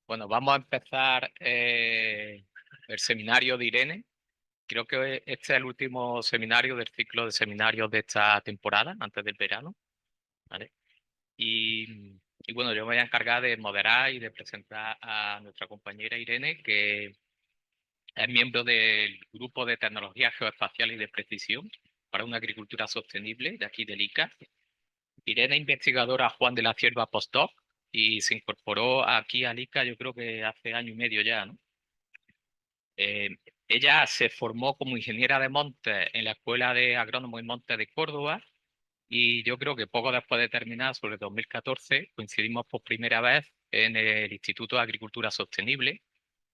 Bueno, vamos a empezar el seminario de Irene. Creo que este es el último seminario del ciclo de seminarios de esta temporada, antes del verano, ¿vale? Y bueno, yo me voy a encargar de moderar y de presentar a nuestra compañera Irene, que es miembro del grupo de tecnología geoespacial y de precisión para una agricultura sostenible de aquí del ICA. Irene es investigadora Juan de la Cierva postdoc y se incorporó aquí al ICA yo creo que hace año y medio ya, ¿no? Eh, Ella se formó como ingeniera de montes en la Escuela de Agrónomos y Montes de Córdoba y yo creo que poco después de terminar, sobre 2014, coincidimos por primera vez en el Instituto de Agricultura Sostenible,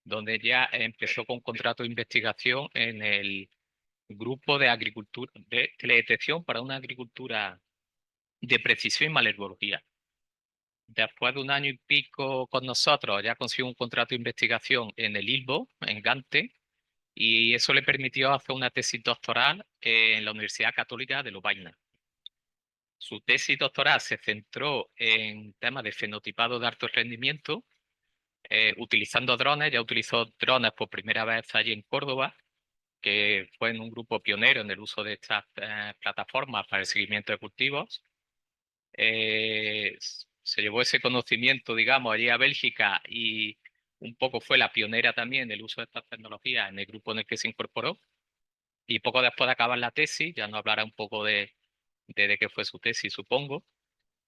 donde ella empezó con un contrato de investigación en el grupo de agricultura de teledetección para una agricultura de precisión y malherbología. Después de un año y pico con nosotros, ya consiguió un contrato de investigación en el ILBO, en Gante, y eso le permitió hacer una tesis doctoral en la Universidad Católica de Lovaina. Su tesis doctoral se centró en temas de fenotipado de alto rendimiento, utilizando drones. Ya utilizó drones por primera vez allí en Córdoba, que fue en un grupo pionero en el uso de estas plataformas para el seguimiento de cultivos. Se llevó ese conocimiento, digamos, allí a Bélgica y un poco fue la pionera también del uso de estas tecnologías en el grupo en el que se incorporó. Y poco después de acabar la tesis, ya nos hablará un poco de qué fue su tesis, supongo.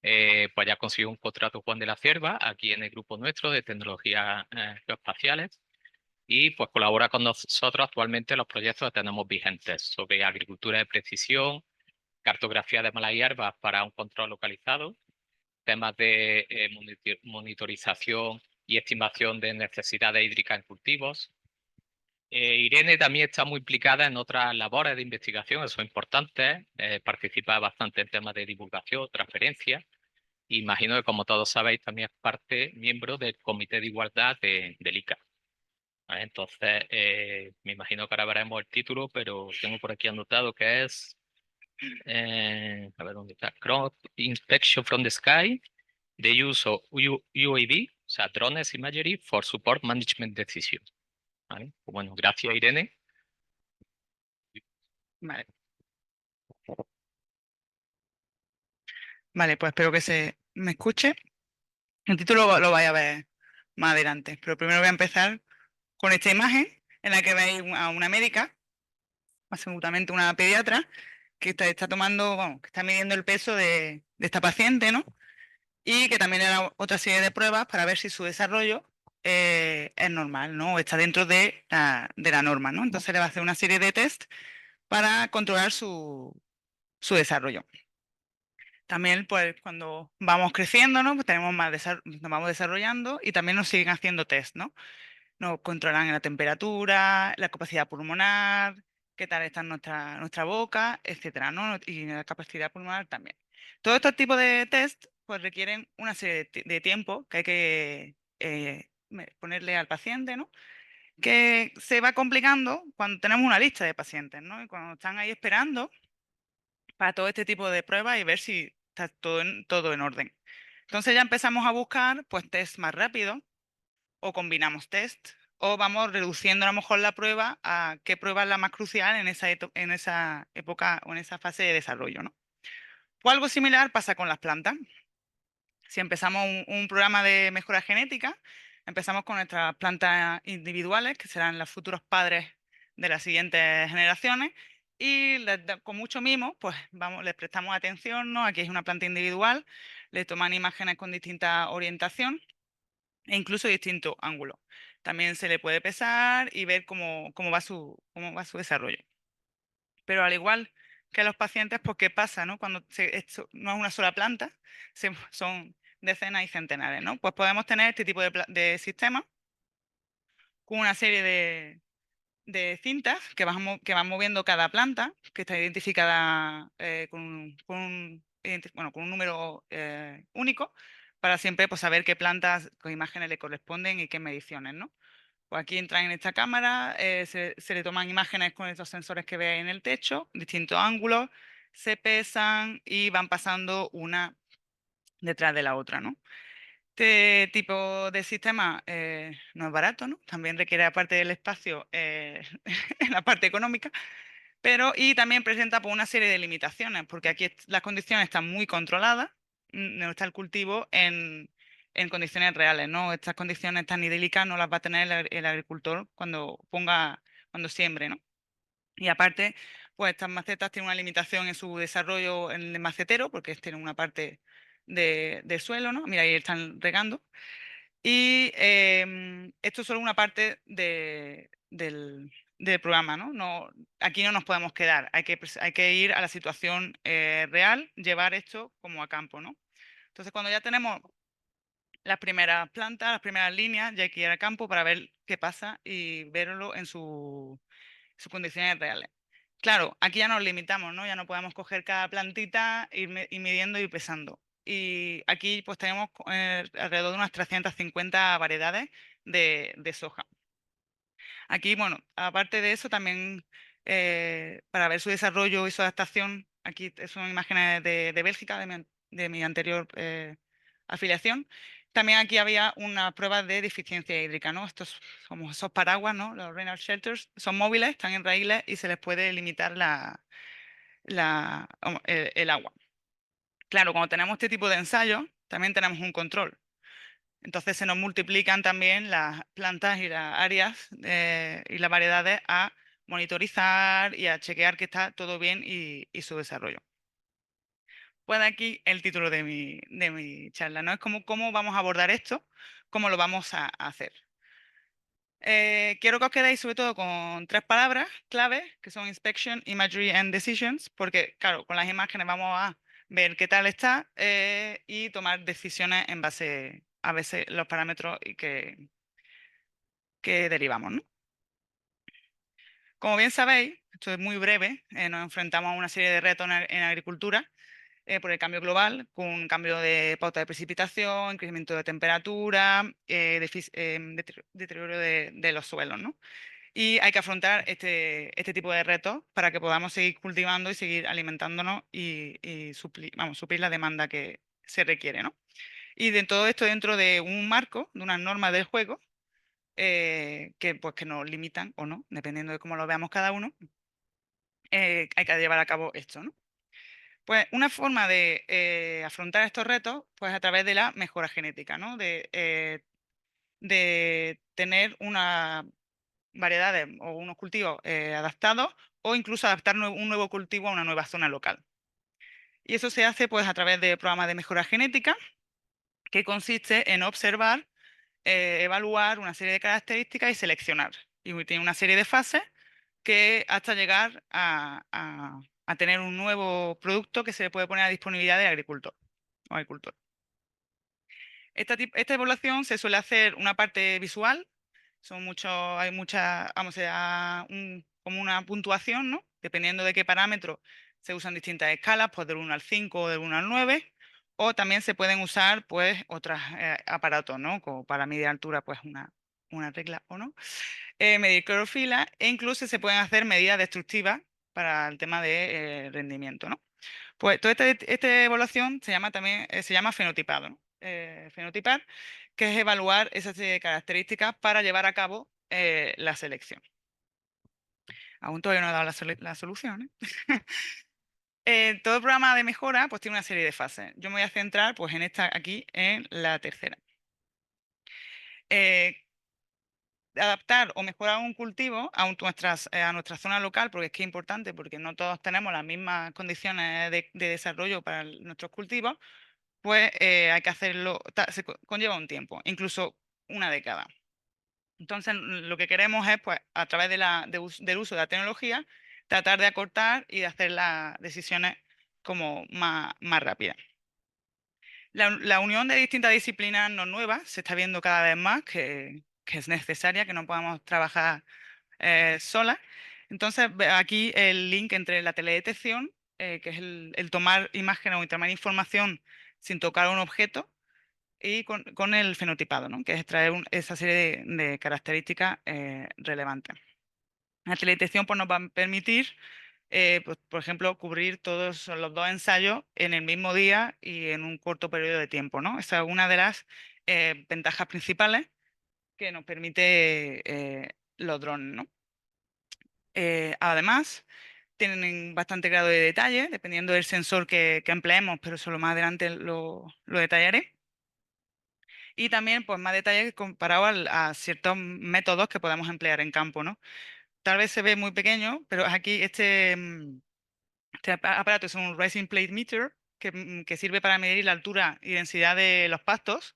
Pues ya consiguió un contrato Juan de la Cierva aquí en el grupo nuestro de tecnologías geoespaciales y pues colabora con nosotros actualmente en los proyectos que tenemos vigentes sobre agricultura de precisión, cartografía de malas hierbas para un control localizado, temas de monitorización y estimación de necesidades hídricas en cultivos. Irene también está muy implicada en otras labores de investigación, eso es importante, participa bastante en temas de divulgación, transferencia. Imagino que, como todos sabéis, también es miembro del Comité de Igualdad del ICA. ¿Vale? Entonces, me imagino que ahora veremos el título, pero tengo por aquí anotado que es, a ver dónde está, Crop Inspection from the Sky, the use of UAV, o sea, drones imagery for support management decision. ¿Vale? Pues bueno, gracias Irene. Vale. Vale, pues espero que se me escuche. El título lo vais a ver más adelante, pero primero voy a empezar con esta imagen en la que veis a una médica, absolutamente una pediatra, que está tomando, vamos, que está midiendo el peso de esta paciente, ¿no? Y que también le da otra serie de pruebas para ver si su desarrollo es normal, ¿no? O está dentro de la norma, ¿no? Entonces le va a hacer una serie de test para controlar su desarrollo. También, pues, cuando vamos creciendo, ¿no? Pues tenemos nos vamos desarrollando y también nos siguen haciendo test, ¿no? Nos controlan la temperatura, la capacidad pulmonar, qué tal está nuestra boca, etcétera, ¿no? Y la capacidad pulmonar también. Todos estos tipos de test, pues, requieren una serie de tiempo que hay que ponerle al paciente, ¿no? Que se va complicando cuando tenemos una lista de pacientes, ¿no? Y cuando están ahí esperando para todo este tipo de pruebas y ver si está todo en orden. Entonces ya empezamos a buscar pues test más rápidos o combinamos test o vamos reduciendo a lo mejor la prueba a qué prueba es la más crucial en esa época o en esa fase de desarrollo, ¿no? Pues algo similar pasa con las plantas. Si empezamos un programa de mejora genética, empezamos con nuestras plantas individuales, que serán los futuros padres de las siguientes generaciones, y con mucho mimo, pues les prestamos atención, ¿no? Aquí es una planta individual, le toman imágenes con distinta orientación e incluso distintos ángulos. También se le puede pesar y ver cómo va su desarrollo. Pero al igual que los pacientes, pues ¿qué pasa, no? Cuando esto no es una sola planta, son decenas y centenares, ¿no? Pues podemos tener este tipo de sistemas con una serie de cintas que van moviendo cada planta, que está identificada con un número único, para siempre pues, saber qué plantas, qué imágenes le corresponden y qué mediciones, ¿no? Pues aquí entran en esta cámara, se le toman imágenes con estos sensores que veis en el techo, distintos ángulos, se pesan y van pasando una detrás de la otra, ¿no? Este tipo de sistema no es barato, ¿no? También requiere, aparte del espacio, en la parte económica, pero y también presenta pues, una serie de limitaciones, porque aquí las condiciones están muy controladas, no está el cultivo en condiciones reales, ¿no? Estas condiciones tan idílicas no las va a tener el agricultor cuando siembre, ¿no? Y aparte, pues estas macetas tienen una limitación en su desarrollo en el macetero, porque tienen una parte del suelo, ¿no? Mira, ahí están regando. Y esto es solo una parte del programa, ¿no? Aquí no nos podemos quedar, hay que ir a la situación real, llevar esto como a campo, ¿no? Entonces, cuando ya tenemos las primeras plantas, las primeras líneas, ya hay que ir al campo para ver qué pasa y verlo en sus condiciones reales. Claro, aquí ya nos limitamos, ¿no? Ya no podemos coger cada plantita, ir midiendo y pesando. Y aquí pues tenemos alrededor de unas 350 variedades de soja. Aquí, bueno, aparte de eso, también para ver su desarrollo y su adaptación, aquí son imágenes de Bélgica, de mi anterior afiliación. También aquí había unas pruebas de deficiencia hídrica, ¿no? Estos como esos paraguas, ¿no? Los rainwater shelters son móviles, están en raíles y se les puede limitar el agua. Claro, cuando tenemos este tipo de ensayos, también tenemos un control. Entonces se nos multiplican también las plantas y las áreas y las variedades a monitorizar y a chequear que está todo bien y su desarrollo. Pues aquí el título de mi charla, ¿no? Es cómo vamos a abordar esto, cómo lo vamos a hacer. Quiero que os quedéis sobre todo con 3 palabras clave, que son inspection, imagery and decisions, porque claro, con las imágenes vamos a ver qué tal está y tomar decisiones en base a veces los parámetros y que derivamos, ¿no? Como bien sabéis, esto es muy breve, nos enfrentamos a una serie de retos en agricultura por el cambio global, con cambio de pauta de precipitación, incremento de temperatura, deterioro de los suelos, ¿no? Y hay que afrontar este tipo de retos para que podamos seguir cultivando y seguir alimentándonos y suplir la demanda que se requiere, ¿no? Y de todo esto dentro de un marco, de unas normas del juego, que nos limitan o no, dependiendo de cómo lo veamos cada uno, hay que llevar a cabo esto, ¿no? Pues una forma de afrontar estos retos, pues a través de la mejora genética, ¿no? De tener una variedades o unos cultivos adaptados o incluso adaptar un nuevo cultivo a una nueva zona local. Y eso se hace pues a través de programas de mejora genética, que consiste en observar, evaluar una serie de características y seleccionar. Y tiene una serie de fases que hasta llegar a tener un nuevo producto que se le puede poner a disponibilidad del agricultor o agricultor. Esta evaluación se suele hacer una parte visual, hay mucha, vamos, se da como una puntuación, ¿no? Dependiendo de qué parámetro se usan distintas escalas, pues del 1 al 5 o del 1 al 9, o también se pueden usar pues otros aparatos, ¿no? Como para medir altura, pues una regla o no, medir clorofila e incluso se pueden hacer medidas destructivas para el tema de rendimiento, ¿no? Pues toda esta evaluación se llama fenotipado, ¿no? Fenotipar, que es evaluar esas características para llevar a cabo la selección. Aún todavía no he dado la solución, ¿eh? Todo programa de mejora pues tiene una serie de fases. Yo me voy a centrar pues en esta aquí, en la tercera. Eh, Adaptar o mejorar un cultivo a nuestra zona local, porque es que es importante, porque no todos tenemos las mismas condiciones de desarrollo para nuestros cultivos, pues hay que hacerlo, conlleva un tiempo, incluso una década. Entonces, lo que queremos es, pues, a través del uso de la tecnología, tratar de acortar y de hacer las decisiones como más rápidas. La unión de distintas disciplinas no nuevas se está viendo cada vez más que es necesaria, que no podamos trabajar solas. Entonces, aquí el link entre la teledetección, que es el tomar imágenes o tomar información sin tocar un objeto, y con el fenotipado, ¿no? Que es extraer esa serie de características relevantes. La teledetección pues, nos va a permitir, pues, por ejemplo, cubrir todos los 2 ensayos en el mismo día y en un corto periodo de tiempo, ¿no? Esa es una de las ventajas principales que nos permite los drones, ¿no? Además, tienen bastante grado de detalle, dependiendo del sensor que empleemos, pero eso más adelante lo detallaré. Y también, pues, más detalle comparado a ciertos métodos que podemos emplear en campo, ¿no? Tal vez se ve muy pequeño, pero aquí este aparato es un Rising Plate Meter que sirve para medir la altura y densidad de los pastos.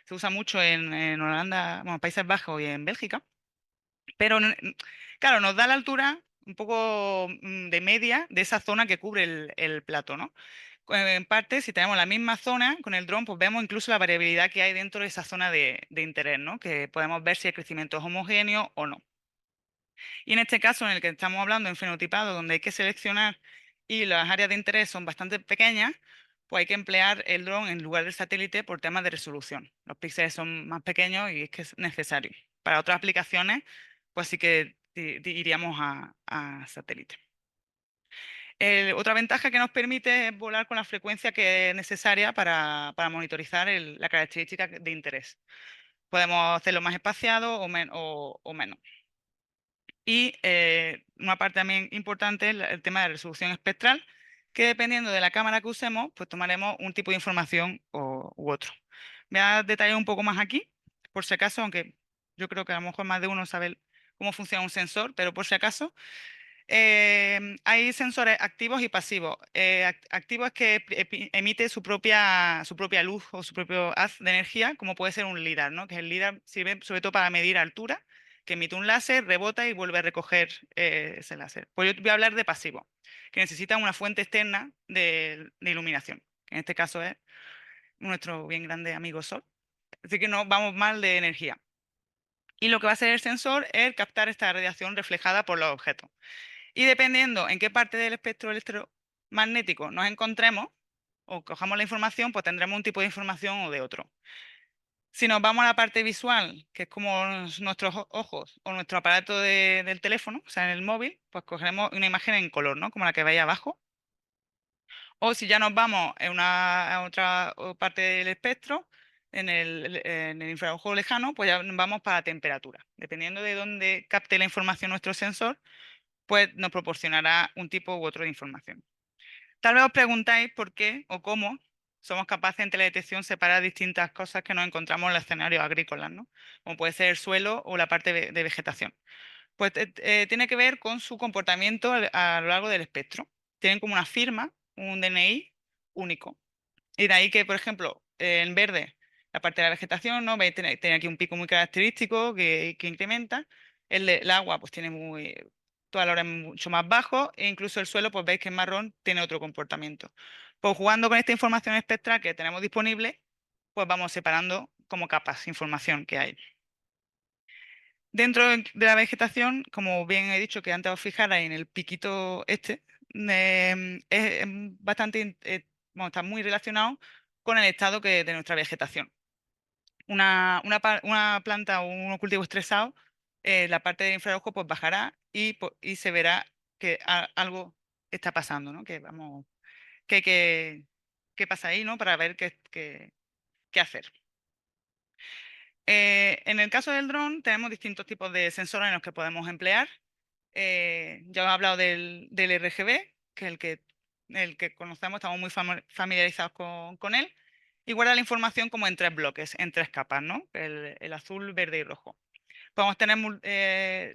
Se usa mucho en Holanda, bueno, Países Bajos y en Bélgica. Pero, claro, nos da la altura un poco de media de esa zona que cubre el plato, ¿no? En parte, si tenemos la misma zona con el dron, pues vemos incluso la variabilidad que hay dentro de esa zona de interés, ¿no? Que podemos ver si el crecimiento es homogéneo o no. Y en este caso, en el que estamos hablando en fenotipado, donde hay que seleccionar y las áreas de interés son bastante pequeñas, pues hay que emplear el dron en lugar del satélite por temas de resolución. Los píxeles son más pequeños y es que es necesario. Para otras aplicaciones, pues sí que iríamos a satélite. Otra ventaja que nos permite es volar con la frecuencia que es necesaria para monitorizar la característica de interés. Podemos hacerlo más espaciado o menos. Y una parte también importante es el tema de la resolución espectral, que dependiendo de la cámara que usemos, pues tomaremos un tipo de información u otro. Voy a detallar un poco más aquí, por si acaso, aunque yo creo que a lo mejor más de uno sabe cómo funciona un sensor, pero por si acaso, hay sensores activos y pasivos. Activo es que emite su propia luz o su propio haz de energía, como puede ser un LIDAR, ¿no? Que el LIDAR sirve sobre todo para medir altura, que emite un láser, rebota y vuelve a recoger ese láser. Pues yo voy a hablar de pasivo, que necesita una fuente externa de iluminación, que en este caso es nuestro bien grande amigo Sol. Así que no vamos mal de energía. Y lo que va a hacer el sensor es captar esta radiación reflejada por los objetos. Y dependiendo en qué parte del espectro electromagnético nos encontremos o cojamos la información, pues tendremos un tipo de información o de otro. Si nos vamos a la parte visual, que es como nuestros ojos o nuestro aparato del teléfono, o sea, en el móvil, pues cogeremos una imagen en color, ¿no? Como la que veis abajo. O si ya nos vamos a otra parte del espectro, en el infrarrojo lejano, pues ya nos vamos para la temperatura. Dependiendo de dónde capte la información nuestro sensor, pues nos proporcionará un tipo u otro de información. Tal vez os preguntáis por qué o cómo somos capaces en teledetección separar distintas cosas que nos encontramos en los escenarios agrícolas, ¿no? Como puede ser el suelo o la parte de vegetación. Pues tiene que ver con su comportamiento a lo largo del espectro. Tienen como una firma, un DNI único. Y de ahí que, por ejemplo, en verde, la parte de la vegetación, ¿no? Veis, tiene aquí un pico muy característico que incrementa. El agua, pues tiene toda la hora mucho más bajo, e incluso el suelo, pues veis que en marrón tiene otro comportamiento. Pues jugando con esta información espectral que tenemos disponible, pues vamos separando como capas información que hay. Dentro de la vegetación, como bien he dicho que antes os fijarais en el piquito este, es bastante, bueno, está muy relacionado con el estado de nuestra vegetación. Una planta o un cultivo estresado, la parte del infrarrojo pues bajará y se verá que algo está pasando, ¿no? Que vamos, qué pasa ahí, ¿no? Para ver qué hacer. En el caso del dron tenemos distintos tipos de sensores en los que podemos emplear. Ya he hablado del RGB, que es el que conocemos, estamos muy familiarizados con él, y guarda la información como en tres bloques, en tres capas, ¿no? El azul, verde y rojo. Podemos tener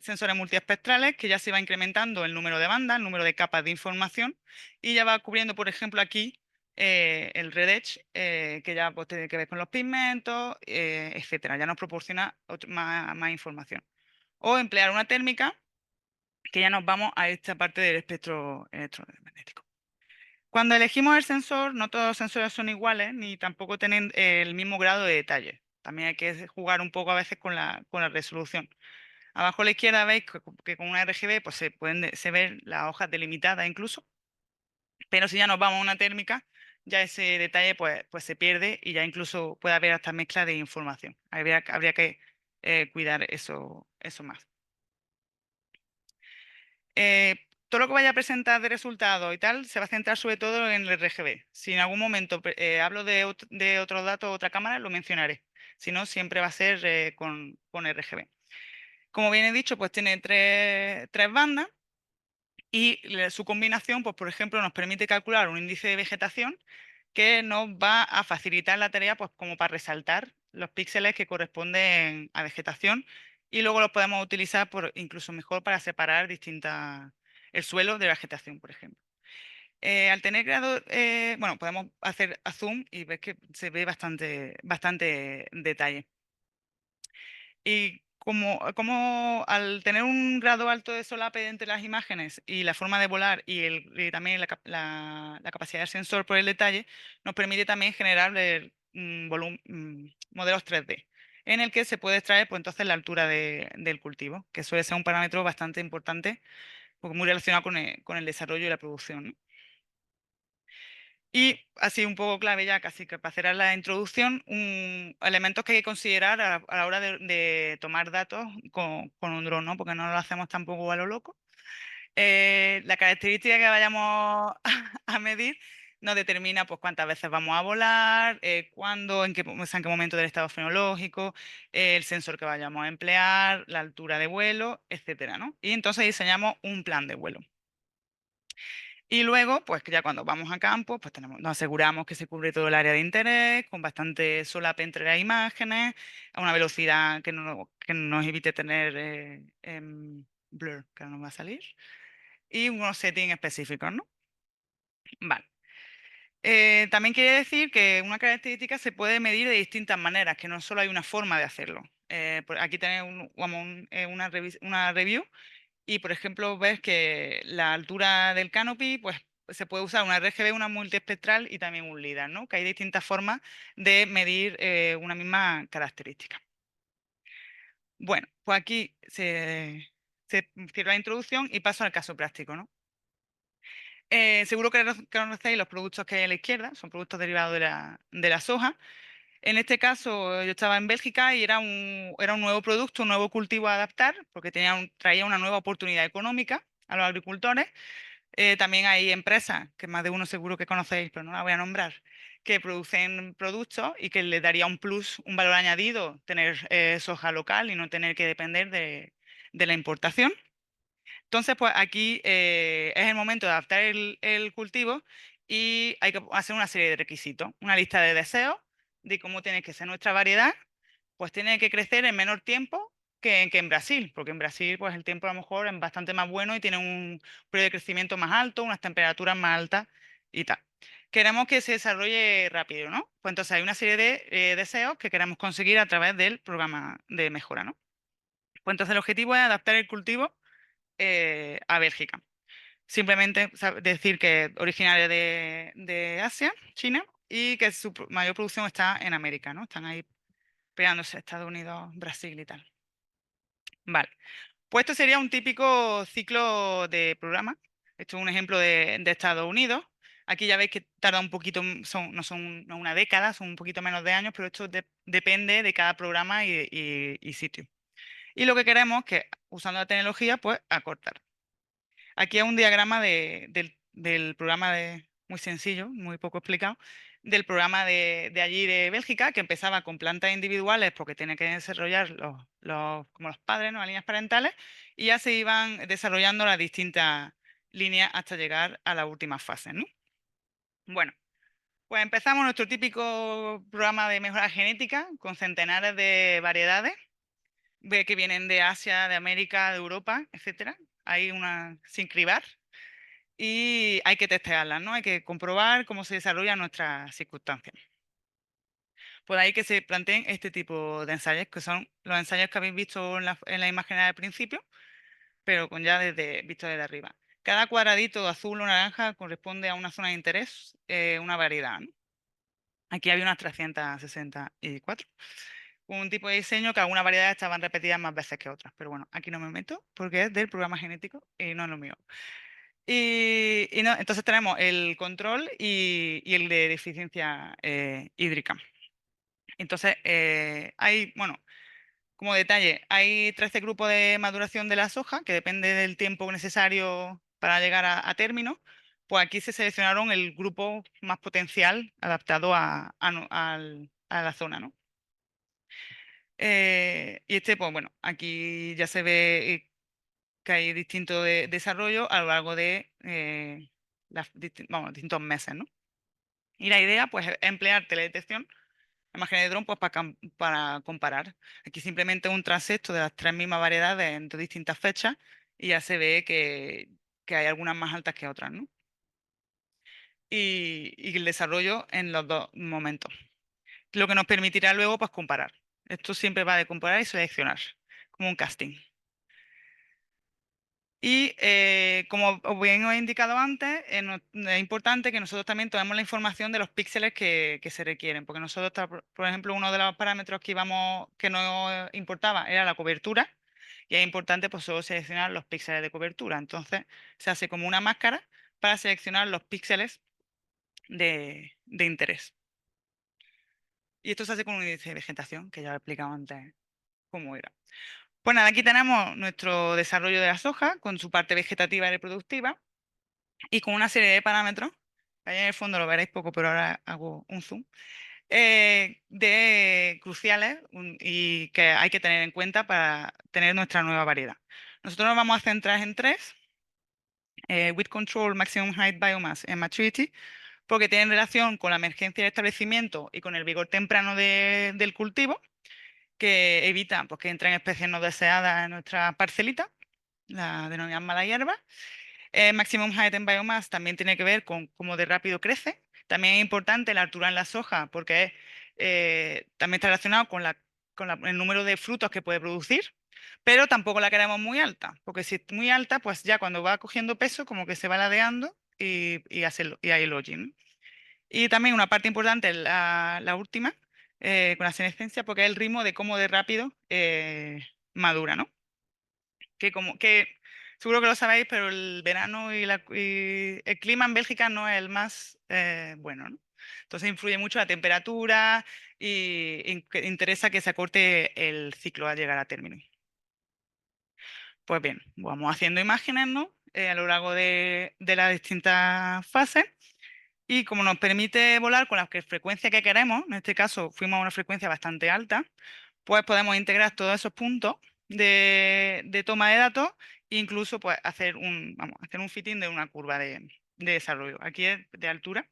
sensores multiespectrales que ya se va incrementando el número de bandas, el número de capas de información, y ya va cubriendo, por ejemplo, aquí el Red Edge, que ya pues, tiene que ver con los pigmentos, etcétera. Ya nos proporciona más información. O emplear una térmica, que ya nos vamos a esta parte del espectro electromagnético. Cuando elegimos el sensor, no todos los sensores son iguales ni tampoco tienen el mismo grado de detalle. También hay que jugar un poco a veces con la resolución. Abajo a la izquierda veis que con una RGB pues se ven las hojas delimitadas incluso, pero si ya nos vamos a una térmica, ya ese detalle pues se pierde y ya incluso puede haber hasta mezcla de información. Habría que cuidar eso más. Todo lo que vaya a presentar de resultados y tal se va a centrar sobre todo en el RGB. Si en algún momento hablo de otros datos, otra cámara, lo mencionaré. Si no, siempre va a ser con RGB. Como bien he dicho, pues tiene tres bandas y su combinación, pues por ejemplo, nos permite calcular un índice de vegetación que nos va a facilitar la tarea, pues como para resaltar los píxeles que corresponden a vegetación y luego los podemos utilizar incluso mejor para separar el suelo de la vegetación, por ejemplo. Al tener grado, bueno, podemos hacer a zoom y ver que se ve bastante detalle. Y como al tener un grado alto de solape entre las imágenes y la forma de volar y también la capacidad del sensor por el detalle, nos permite también generar modelos 3D, en el que se puede extraer pues, entonces la altura del cultivo, que suele ser un parámetro bastante importante, porque muy relacionado con el desarrollo y la producción, ¿no? Y así un poco clave ya, casi que para cerrar la introducción, elementos que hay que considerar a la hora de tomar datos con un dron, ¿no? Porque no lo hacemos tampoco a lo loco. La característica que vayamos a medir nos determina pues, cuántas veces vamos a volar, cuándo, en qué momento del estado fenológico, el sensor que vayamos a emplear, la altura de vuelo, etcétera, ¿no? Y entonces diseñamos un plan de vuelo. Y luego, pues que ya cuando vamos a campo, pues nos aseguramos que se cubre todo el área de interés, con bastante solape entre las imágenes, a una velocidad que nos evite tener blur, que no nos va a salir, y unos settings específicos, ¿no? Vale. También quiere decir que una característica se puede medir de distintas maneras, que no solo hay una forma de hacerlo. Aquí tenéis una review y, por ejemplo, ves que la altura del canopy, pues se puede usar una RGB, una multiespectral y también un LIDAR, ¿no? Que hay distintas formas de medir una misma característica. Bueno, pues aquí se cierra la introducción y paso al caso práctico, ¿no? Seguro que conocéis los productos que hay a la izquierda, son productos derivados de la soja. En este caso, yo estaba en Bélgica y era un nuevo producto, un nuevo cultivo a adaptar, porque traía una nueva oportunidad económica a los agricultores. También hay empresas, que más de uno seguro que conocéis, pero no la voy a nombrar, que producen productos y que le daría un plus, un valor añadido, tener soja local y no tener que depender de la importación. Entonces, pues aquí es el momento de adaptar el cultivo y hay que hacer una serie de requisitos, una lista de deseos de cómo tiene que ser nuestra variedad, pues tiene que crecer en menor tiempo que en Brasil, porque en Brasil pues el tiempo a lo mejor es bastante más bueno y tiene un periodo de crecimiento más alto, unas temperaturas más altas y tal. Queremos que se desarrolle rápido, ¿no? Pues entonces hay una serie de deseos que queremos conseguir a través del programa de mejora, ¿no? Pues entonces el objetivo es adaptar el cultivo a Bélgica. Simplemente decir que es originaria de Asia, China, y que su mayor producción está en América, ¿no? Están ahí peleándose Estados Unidos, Brasil y tal. Vale. Pues esto sería un típico ciclo de programa. Esto es un ejemplo de Estados Unidos. Aquí ya veis que tarda un poquito, no una década, son un poquito menos de años, pero esto depende de cada programa y sitio. Y lo que queremos es que, usando la tecnología, pues acortar. Aquí es un diagrama del programa muy sencillo, muy poco explicado, del programa de allí de Bélgica, que empezaba con plantas individuales porque tiene que desarrollar como los padres, ¿no? Las líneas parentales, y ya se iban desarrollando las distintas líneas hasta llegar a la última fase, ¿no? Bueno, pues empezamos nuestro típico programa de mejora genética con centenares de variedades que vienen de Asia, de América, de Europa, etcétera. Hay una sin cribar y hay que testearlas, ¿no? Hay que comprobar cómo se desarrollan nuestras circunstancias. Por ahí que se planteen este tipo de ensayos, que son los ensayos que habéis visto en la imagen al principio, pero visto desde arriba. Cada cuadradito azul o naranja corresponde a una zona de interés, una variedad, ¿no? Aquí había unas 364. Un tipo de diseño que algunas variedades estaban repetidas más veces que otras, pero bueno, aquí no me meto porque es del programa genético y no es lo mío. Y no, entonces tenemos el control y el de deficiencia hídrica. Entonces, bueno, como detalle, hay 13 grupos de maduración de la soja, que depende del tiempo necesario para llegar a término. Pues aquí se seleccionaron el grupo más potencial adaptado a la zona, ¿no? Y este, pues bueno, aquí ya se ve que hay distinto desarrollo a lo largo de distintos meses, ¿no? Y la idea, pues, es emplear teledetección, imágenes de dron, pues, para comparar. Aquí simplemente un transecto de las tres mismas variedades en dos distintas fechas y ya se ve que hay algunas más altas que otras, ¿no? Y el desarrollo en los dos momentos. Lo que nos permitirá luego, pues, comparar. Esto siempre va de comparar y seleccionar, como un casting. Y como bien os he indicado antes, es importante que nosotros también tomemos la información de los píxeles que se requieren, porque nosotros, por ejemplo, uno de los parámetros que nos importaba era la cobertura, y es importante pues solo seleccionar los píxeles de cobertura. Entonces se hace como una máscara para seleccionar los píxeles de interés. Y esto se hace con un índice de vegetación, que ya he explicado antes cómo era. Pues nada, aquí tenemos nuestro desarrollo de la soja con su parte vegetativa y reproductiva y con una serie de parámetros, ahí en el fondo lo veréis poco, pero ahora hago un zoom, de cruciales y que hay que tener en cuenta para tener nuestra nueva variedad. Nosotros nos vamos a centrar en tres: With Control, Maximum Height Biomass and Maturity, porque tienen relación con la emergencia del establecimiento y con el vigor temprano del cultivo, que evita pues, que entren especies no deseadas en nuestra parcelita, la denominada mala hierba. Maximum Height en Biomass también tiene que ver con cómo de rápido crece. También es importante la altura en la soja porque también está relacionado con el número de frutos que puede producir, pero tampoco la queremos muy alta, porque si es muy alta, pues ya cuando va cogiendo peso como que se va ladeando y hay lodging. Y también una parte importante, la última, con la senescencia, porque es el ritmo de cómo de rápido madura, ¿no? Que seguro que lo sabéis, pero el verano y el clima en Bélgica no es el más bueno, ¿no? Entonces influye mucho la temperatura y interesa que se acorte el ciclo al llegar a término. Pues bien, vamos haciendo imágenes, ¿no? A lo largo de las distintas fases. Y como nos permite volar con la frecuencia que queremos, en este caso fuimos a una frecuencia bastante alta, pues podemos integrar todos esos puntos de toma de datos e incluso pues, hacer un fitting de una curva de desarrollo. Aquí es de altura.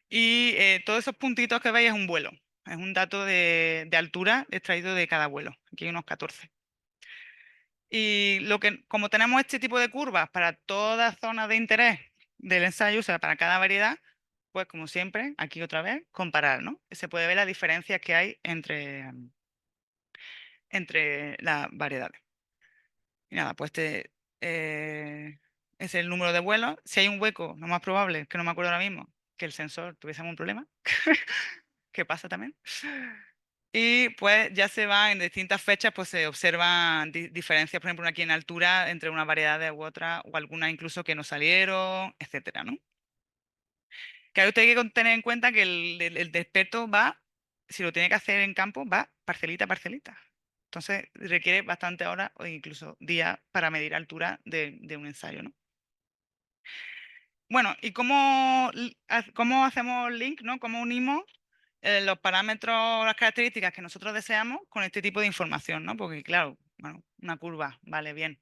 Y todos esos puntitos que veis es un vuelo. Es un dato de altura extraído de cada vuelo. Aquí hay unos 14. Y como tenemos este tipo de curvas para todas zonas de interés del ensayo, o sea, para cada variedad, pues como siempre, aquí otra vez, comparar, ¿no? Se puede ver las diferencias que hay entre las variedades. Y nada, pues es el número de vuelos. Si hay un hueco, lo más probable, que no me acuerdo ahora mismo, que el sensor tuviese algún problema, que pasa también. Y pues ya se va en distintas fechas, pues se observan diferencias, por ejemplo, aquí en altura entre una variedad u otra, o algunas incluso que no salieron, etcétera, ¿no? Que usted hay que tener en cuenta que el experto va, si lo tiene que hacer en campo, va parcelita a parcelita. Entonces requiere bastante horas o incluso días para medir altura de un ensayo, ¿no? Bueno, ¿y cómo hacemos link, ¿no? ¿Cómo unimos los parámetros, las características que nosotros deseamos con este tipo de información, ¿no? Porque claro, bueno, una curva, vale, bien,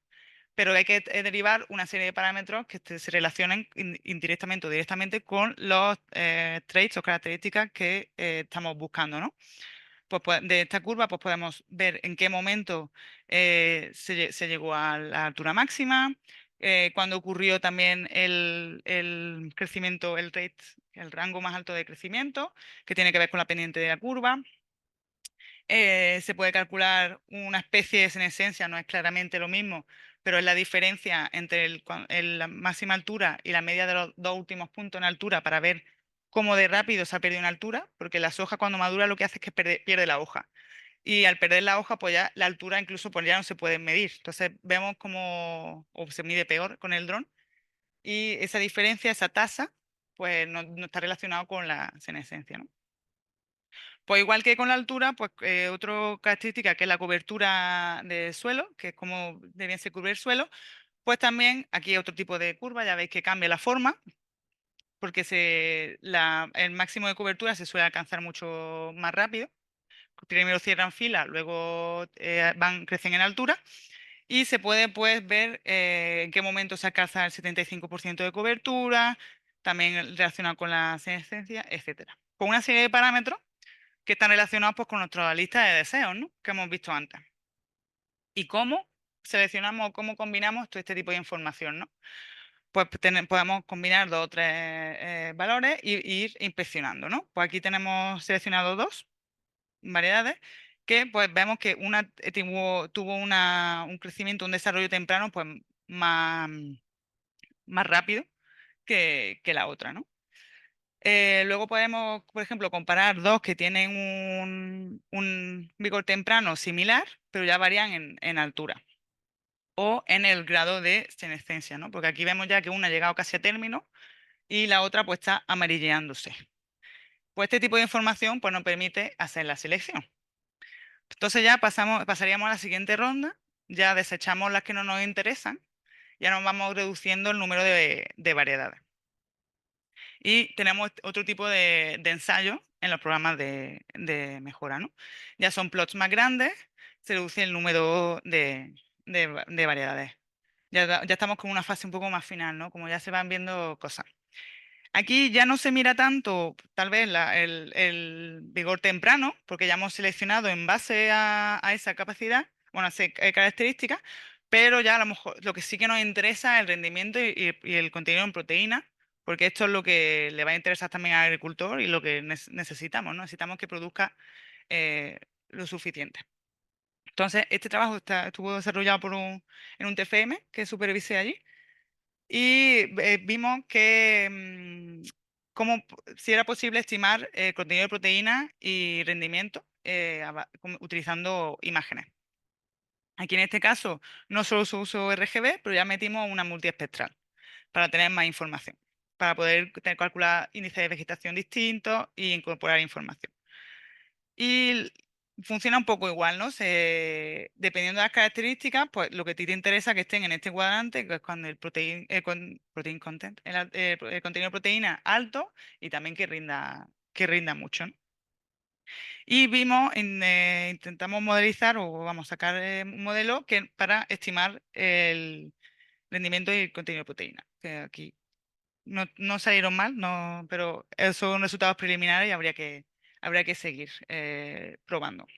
pero hay que derivar una serie de parámetros que se relacionen indirectamente o directamente con los traits o características que estamos buscando, ¿no? Pues, de esta curva pues podemos ver en qué momento se llegó a la altura máxima, cuándo ocurrió también el crecimiento, el rango más alto de crecimiento, que tiene que ver con la pendiente de la curva. Se puede calcular una especie de senescencia, no es claramente lo mismo, pero es la diferencia entre la máxima altura y la media de los dos últimos puntos en altura para ver cómo de rápido se ha perdido en altura, porque la soja cuando madura lo que hace es que pierde la hoja. Y al perder la hoja, pues ya la altura incluso pues ya no se puede medir. Entonces vemos cómo o se mide peor con el dron y esa diferencia, esa tasa, pues no está relacionado con la senescencia, ¿no? Pues igual que con la altura, pues otra característica que es la cobertura de suelo, que es como debía se cubrir el suelo, pues también aquí hay otro tipo de curva, ya veis que cambia la forma, porque el máximo de cobertura se suele alcanzar mucho más rápido primero cierran fila, luego crecen en altura. Y se puede pues ver en qué momento se alcanza el 75% de cobertura, también relacionado con la senescencia, etcétera. Con una serie de parámetros que están relacionados pues, con nuestra lista de deseos, ¿no? Que hemos visto antes. ¿Y cómo seleccionamos, cómo combinamos todo este tipo de información, ¿no? Pues podemos combinar dos o tres valores y ir inspeccionando, ¿no? Pues aquí tenemos seleccionado dos variedades que pues vemos que una tuvo un crecimiento, un desarrollo temprano pues más, más rápido que la otra, ¿no? Luego podemos, por ejemplo, comparar dos que tienen un vigor temprano similar, pero ya varían en altura o en el grado de senescencia, ¿no? Porque aquí vemos ya que una ha llegado casi a término y la otra pues está amarilleándose. Pues este tipo de información pues nos permite hacer la selección. Entonces ya pasaríamos a la siguiente ronda, ya desechamos las que no nos interesan, ya nos vamos reduciendo el número de variedades. Y tenemos otro tipo de ensayo en los programas de mejora, ¿no? Ya son plots más grandes, se reduce el número de variedades. Ya estamos con una fase un poco más final, ¿no? Como ya se van viendo cosas. Aquí ya no se mira tanto, tal vez, el vigor temprano, porque ya hemos seleccionado en base a esa capacidad, bueno, a esas características, pero ya a lo mejor lo que sí que nos interesa es el rendimiento y el contenido en proteína, porque esto es lo que le va a interesar también al agricultor y lo que necesitamos, ¿no? Necesitamos que produzca lo suficiente. Entonces, este trabajo estuvo desarrollado en un TFM que supervisé allí y vimos que si era posible estimar contenido de proteína y rendimiento utilizando imágenes. Aquí en este caso no solo se usó RGB, pero ya metimos una multiespectral para tener más información, para poder calcular índices de vegetación distintos e incorporar información. Y funciona un poco igual, ¿no? Dependiendo de las características, pues lo que a ti te interesa que estén en este cuadrante, que es cuando el protein content, el contenido de proteína alto y también que rinda mucho, ¿no? Y intentamos modelizar o vamos a sacar un modelo para estimar el rendimiento y el contenido de proteína. Que aquí no salieron mal, no, pero esos son resultados preliminares y habría que seguir probando.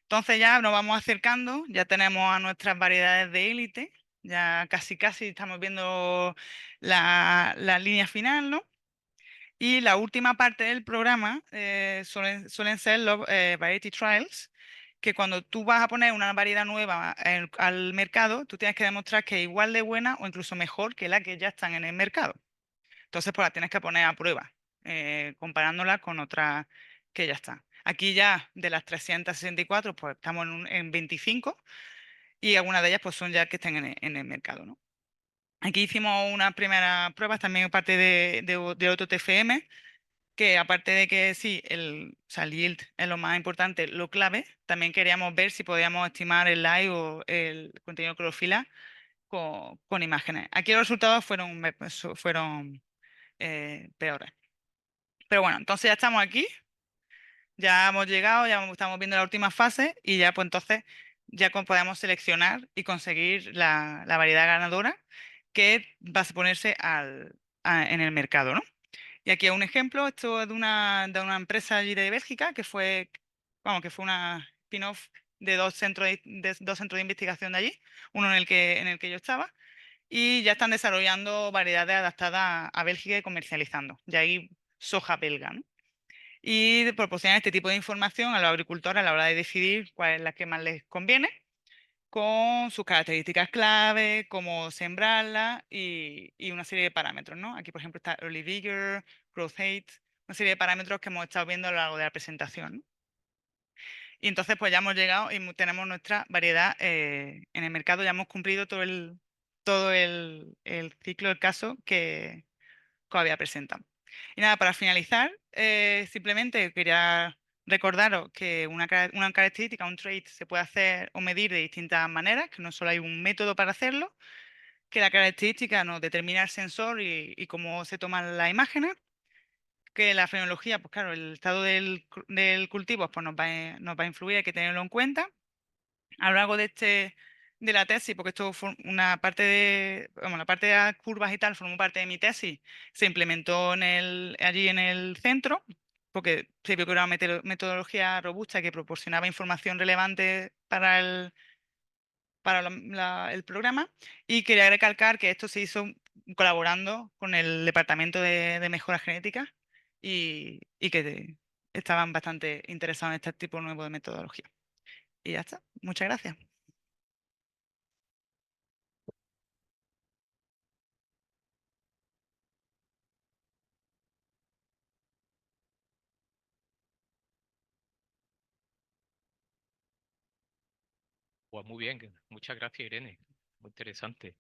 Entonces ya nos vamos acercando, ya tenemos a nuestras variedades de élite, ya casi casi estamos viendo la línea final, ¿no? Y la última parte del programa suelen ser los Variety Trials, que cuando tú vas a poner una variedad nueva al mercado, tú tienes que demostrar que es igual de buena o incluso mejor que la que ya están en el mercado. Entonces, pues la tienes que poner a prueba, comparándola con otras que ya están. Aquí ya de las 364, pues estamos en 25 y algunas de ellas pues son ya que están en el mercado, ¿no? Aquí hicimos unas primeras pruebas también parte de otro TFM, que aparte de que sí, o sea, el yield es lo más importante, lo clave, también queríamos ver si podíamos estimar el live o el contenido de clorofila con imágenes. Aquí los resultados fueron peores. Pero bueno, entonces ya estamos aquí, ya hemos llegado, ya estamos viendo la última fase y ya pues entonces ya podemos seleccionar y conseguir la variedad ganadora que va a ponerse en el mercado, ¿no? Y aquí un ejemplo, esto es de una empresa allí de Bélgica que vamos, que fue una spin-off de dos centros de investigación de allí, uno en el que yo estaba, y ya están desarrollando variedades adaptadas a Bélgica y comercializando. Y ahí soja belga, ¿no? Y proporcionan este tipo de información a los agricultores a la hora de decidir cuál es la que más les conviene, con sus características clave, cómo sembrarla y una serie de parámetros, ¿no? Aquí, por ejemplo, está Early Vigor, Growth Height, una serie de parámetros que hemos estado viendo a lo largo de la presentación, ¿no? Y entonces, pues ya hemos llegado y tenemos nuestra variedad en el mercado, ya hemos cumplido todo el ciclo del caso que había presentado. Y nada, para finalizar, simplemente quería recordaros que una característica, un trait, se puede hacer o medir de distintas maneras, que no solo hay un método para hacerlo, que la característica nos determina el sensor y cómo se toman las imágenes, que la fenología, pues claro, el estado del cultivo pues nos va a influir, hay que tenerlo en cuenta. A lo largo de la tesis, porque esto fue una parte vamos, la parte de las curvas y tal, formó parte de mi tesis, se implementó allí en el centro, porque se vio que era una metodología robusta que proporcionaba información relevante para el programa, y quería recalcar que esto se hizo colaborando con el Departamento de Mejora Genética y que estaban bastante interesados en este tipo nuevo de metodología. Y ya está. Muchas gracias. Pues muy bien, muchas gracias, Irene. Muy interesante.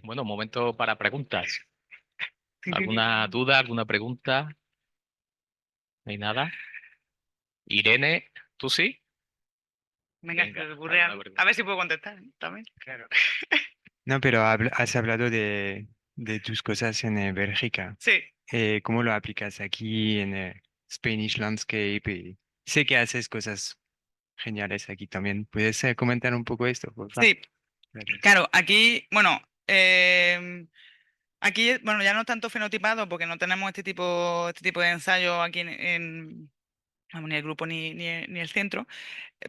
Bueno, momento para preguntas. ¿Alguna duda, alguna pregunta? ¿No hay nada? Irene, ¿tú sí? Venga, Venga, se te ocurre algo. A ver si puedo contestar también. Claro. No, pero has hablado de tus cosas en Bélgica. Sí, ¿Cómo lo aplicas aquí en Spanish Landscape? Y sé que haces cosas geniales aquí también. ¿Puedes comentar un poco esto, por favor? sí. Gracias. Claro, aquí, bueno, aquí, bueno, ya no tanto fenotipado porque no tenemos este tipo de ensayo aquí vamos, ni el grupo ni el centro,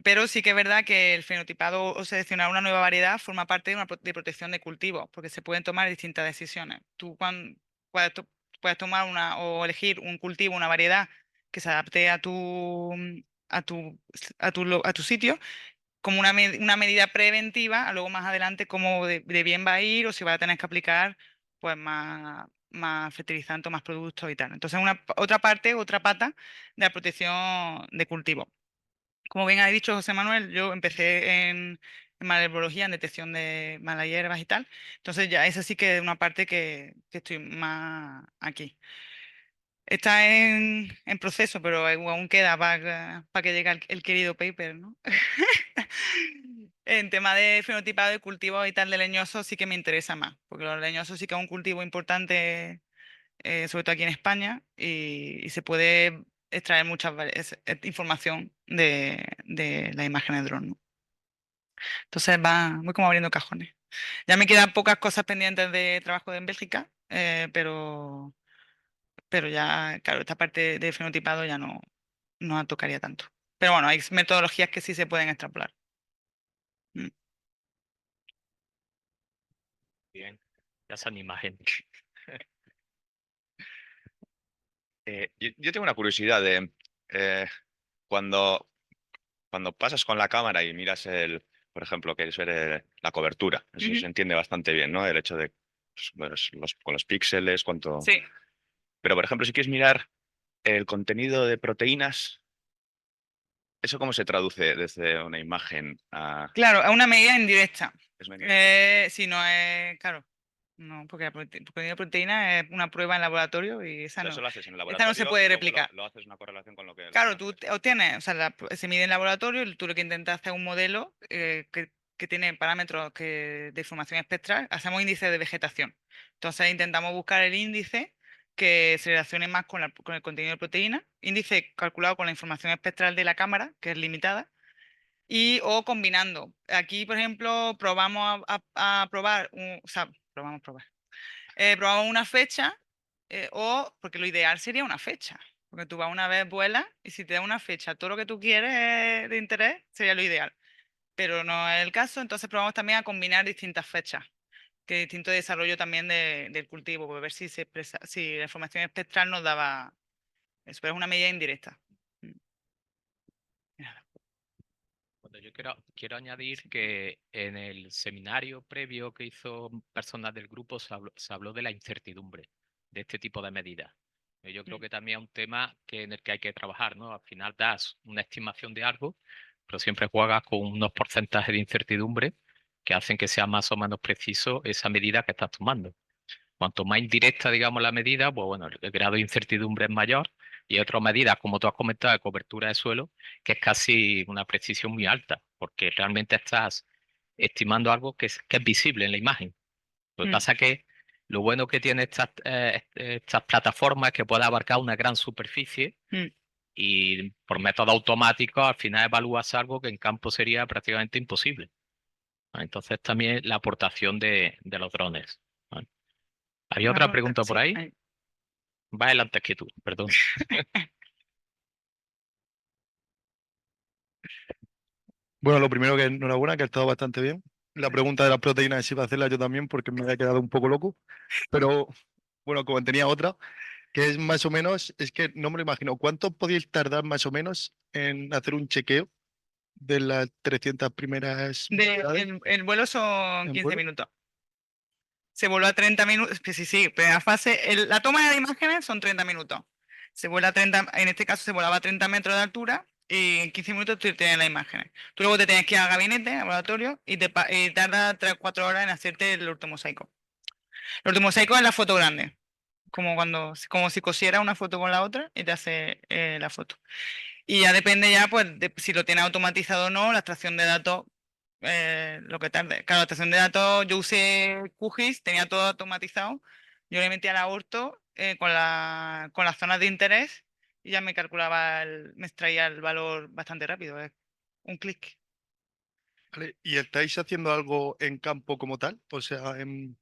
pero sí que es verdad que el fenotipado o seleccionar una nueva variedad forma parte de una de protección de cultivos, porque se pueden tomar distintas decisiones. Tú puedes, puedes tomar o elegir un cultivo, una variedad que se adapte a tu, a tu sitio como una medida preventiva, a luego más adelante cómo de bien va a ir o si va a tener que aplicar pues más fertilizante, más productos y tal. Entonces, otra parte, otra pata de la protección de cultivo. Como bien ha dicho José Manuel, yo empecé en malherbología, en detección de malas hierbas y tal. Entonces, ya esa sí que es una parte que estoy más aquí. Está en proceso, pero aún queda para que llegue el querido paper, ¿no? En tema de fenotipado de cultivo y tal de leñosos sí que me interesa más, porque los leñosos sí que es un cultivo importante, sobre todo aquí en España, y se puede extraer mucha información de las imágenes de dron, ¿no? Entonces voy como abriendo cajones. Ya me quedan pocas cosas pendientes de trabajo en Bélgica, pero ya, claro, esta parte de fenotipado ya no la tocaría tanto. Pero bueno, hay metodologías que sí se pueden extrapolar. Mm. Bien, ya son imágenes. Yo tengo una curiosidad de cuando, cuando pasas con la cámara y miras por ejemplo, quieres ver la cobertura, eso Ujú. se entiende bastante bien, ¿no? El hecho de pues, ver con los píxeles, cuánto. Sí, Pero, por ejemplo, si quieres mirar el contenido de proteínas, ¿eso cómo se traduce desde una imagen a... claro, es una medida indirecta. es una imagen? Si no es, claro, no, porque la proteína es una prueba en laboratorio y O sea, eso lo haces en el esa no se laboratorio y puede luego replicar. lo haces una correlación con lo que Claro, tú haces. obtienes, o sea, se mide en laboratorio y tú lo que intentas hacer es un modelo que tiene parámetros de información espectral. Hacemos índice de vegetación. Entonces intentamos buscar el índice que se relacione más con el contenido de proteína, índice calculado con la información espectral de la cámara, que es limitada, o combinando. Aquí, por ejemplo, probamos a probar, o sea, probamos una fecha, porque lo ideal sería una fecha, porque tú vas una vez, vuelas, y si te da una fecha, todo lo que tú quieres de interés, sería lo ideal. Pero no es el caso, entonces probamos también a combinar distintas fechas, que distinto desarrollo también del cultivo, para ver si la información espectral nos daba eso, pero es una medida indirecta. Mm. Nada. Bueno, yo quiero añadir que en el seminario previo que hizo personas del grupo se habló de la incertidumbre de este tipo de medidas. Yo creo Mm. que también es un tema en el que hay que trabajar, ¿no? Al final das una estimación de algo, pero siempre juegas con unos porcentajes de incertidumbre que hacen que sea más o menos preciso esa medida que estás tomando. Cuanto más indirecta, digamos, la medida, pues bueno, el grado de incertidumbre es mayor y hay otras medidas, como tú has comentado, de cobertura de suelo, que es casi una precisión muy alta, porque realmente estás estimando algo que es visible en la imagen. Lo que Mm. pasa es que Lo bueno que tiene estas plataformas es que puede abarcar una gran superficie Mm. y por método automático al final evalúas algo que en campo sería prácticamente imposible. Entonces también la aportación de los drones. ¿Vale? ¿Había Una otra pregunta, pregunta por sí, ahí? Va adelante que tú, perdón. Bueno, lo primero que enhorabuena, que ha estado bastante bien. La pregunta de las proteínas sí iba a hacerla yo también porque me había quedado un poco loco. Pero bueno, como tenía otra, que es más o menos, es que no me lo imagino. ¿Cuánto podéis tardar más o menos en hacer un chequeo de las 300 primeras unidades El vuelo son en 15 vuelo? minutos. Se vuelve a 30 minutos. Sí, sí, primera fase. La toma de imágenes son 30 minutos. Se vuela a 30, en este caso se volaba a 30 metros de altura y en 15 minutos tú tienes las imágenes. Tú luego te tienes que ir al gabinete, al laboratorio, y tarda 3 o 4 horas en hacerte el ortomosaico. El ortomosaico es la foto grande, como si cosiera una foto con la otra y te hace la foto. Y ya depende ya, pues, de si lo tiene automatizado o no, la extracción de datos, lo que tarde. Claro, la extracción de datos, yo usé QGIS, tenía todo automatizado. Yo le metía al aborto con las zonas de interés y ya me calculaba, me extraía el valor bastante rápido, un clic. ¿Vale? ¿Y estáis haciendo algo en campo como tal? O sea, en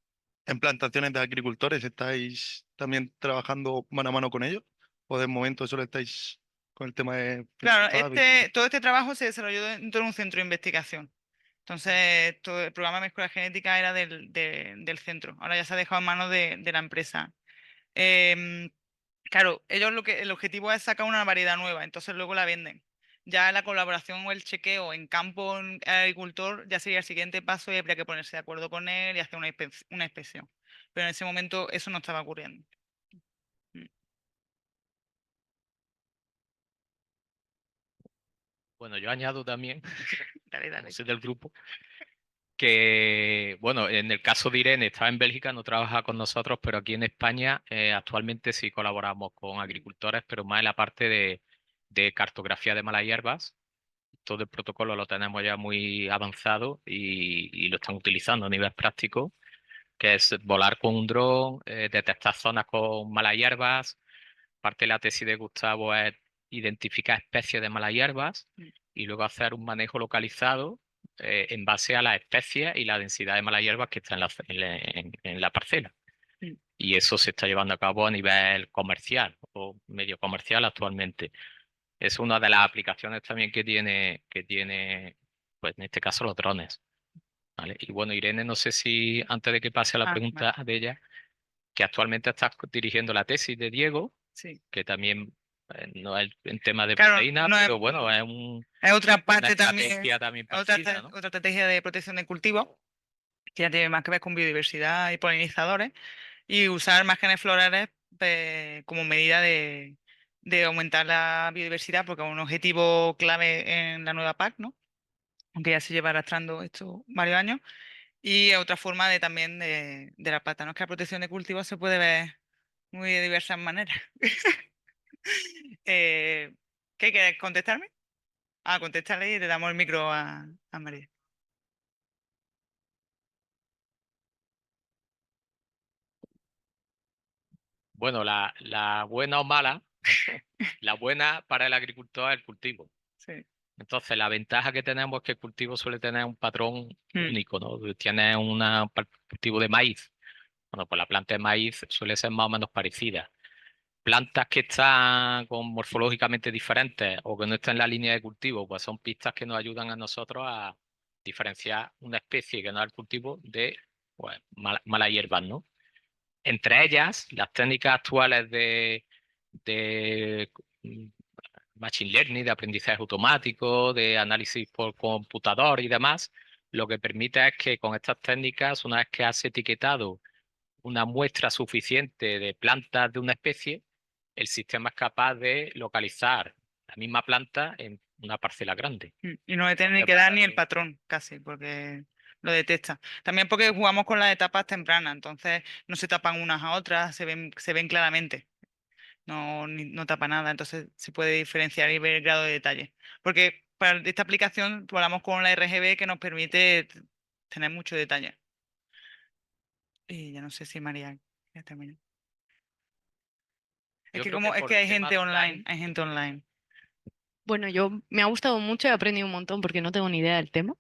plantaciones de agricultores, ¿estáis también trabajando mano a mano con ellos? ¿O de momento solo estáis con el tema de Claro, Fab todo este trabajo se desarrolló dentro de un centro de investigación. Entonces, todo el programa de mejora genética era del centro. Ahora ya se ha dejado en manos de la empresa. Em, claro, ellos el objetivo es sacar una variedad nueva, entonces luego la venden. Ya la colaboración o el chequeo en campo en agricultor ya sería el siguiente paso y habría que ponerse de acuerdo con él y hacer una inspección. Pero en ese momento eso no estaba ocurriendo. Mm. Bueno, yo añado también, Dale, como dale. soy del grupo, que, bueno, en el caso de Irene, estaba en Bélgica, no trabaja con nosotros, pero aquí en España actualmente sí colaboramos con agricultores, pero más en la parte de cartografía de malas hierbas. Todo el protocolo lo tenemos ya muy avanzado y lo están utilizando a nivel práctico, que es volar con un dron, detectar zonas con malas hierbas. Parte de la tesis de Gustavo es identificar especies de malas hierbas y luego hacer un manejo localizado en base a las especies y la densidad de malas hierbas que está en la parcela. Mm. Y eso se está llevando a cabo a nivel comercial o medio comercial actualmente. Es una de las aplicaciones también que tiene, pues en este caso los drones. ¿Vale? Y bueno, Irene, no sé si antes de que pase a la Ah, vale. pregunta de ella, que actualmente estás dirigiendo la tesis de Diego, Sí. que también no es en tema de Claro, proteína, no es, pero bueno, es es otra una parte también, estrategia también otra, parecida, ¿no? otra estrategia de protección de cultivos, que ya tiene más que ver con biodiversidad y polinizadores, y usar márgenes florales como medida de aumentar la biodiversidad, porque es un objetivo clave en la nueva PAC, ¿no? Aunque ya se lleva arrastrando esto varios años. Y otra forma también de la plata, ¿no? Es que la protección de cultivos se puede ver muy de diversas maneras. Eh, ¿Qué quieres contestarme? Contestarle y le damos el micro a María. Bueno, la buena o mala, la buena para el agricultor es el cultivo. Sí. Entonces, la ventaja que tenemos es que el cultivo suele tener un patrón Mm. único, ¿no? Tiene un cultivo de maíz. Bueno, pues la planta de maíz suele ser más o menos parecida. Plantas que están morfológicamente diferentes o que no están en la línea de cultivo, pues son pistas que nos ayudan a nosotros a diferenciar una especie que no es el cultivo de pues, malas hierbas, ¿no? Entre ellas, las técnicas actuales de machine learning, de aprendizaje automático, de análisis por computador y demás, lo que permite es que con estas técnicas, una vez que has etiquetado una muestra suficiente de plantas de una especie, el sistema es capaz de localizar la misma planta en una parcela grande. Y no le tiene ni Entonces, que dar para ni el que- patrón, casi, porque lo detecta. También porque jugamos con las etapas tempranas, entonces no se tapan unas a otras, se ven claramente. No tapa nada, entonces se puede diferenciar y ver el grado de detalle. Porque para esta aplicación volamos con la RGB que nos permite tener mucho detalle. Y ya no sé si María ya terminó. Yo Es que creo como es por que hay tema gente online, online, hay gente online. Bueno, me ha gustado mucho, he aprendido un montón porque no tengo ni idea del tema